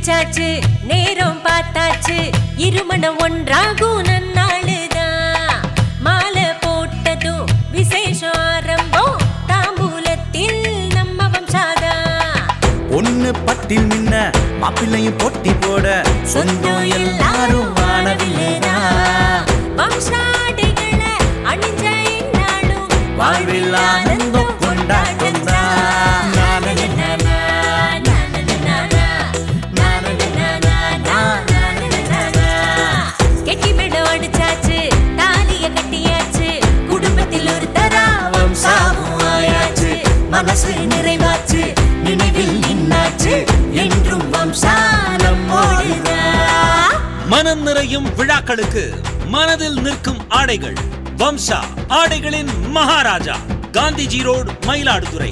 முடிச்சாச்சு, நேரம் பார்த்தாச்சு, இருமணம் ஒன்றாகும் நன்னாளுதான். மாலை போட்டதும் விசேஷம் ஆரம்பம், தாம்பூலத்தில் நம்ம வம்சாதான். ஒண்ணு பட்டில் மின்ன மாப்பிள்ளையும் பொட்டி போட சொந்தம் எல்லாரும் வாழவில்லைதான். வம்சாடைகளை அணிஞ்ச என்னாலும் வாழ்வில் ஆனந்தம் கொண்டாட்டம் கெட்டி மேடம் அடிச்சாச்சு, தாலிய கட்டியாச்சு, குடும்பத்தில் ஒரு தராவம் சாவும் ஆயாச்சு. மனசு நிறைவாச்சு, நினைவில் நின்னாச்சு, என்றும் வம்சாலம் ஓடுதா. மனம் நிறையும் விழாக்களுக்கு மனதில் நிற்கும் ஆடைகள். வம்சா ஆடைகளின் மகாராஜா, காந்திஜி ரோடு, மயிலாடுதுறை.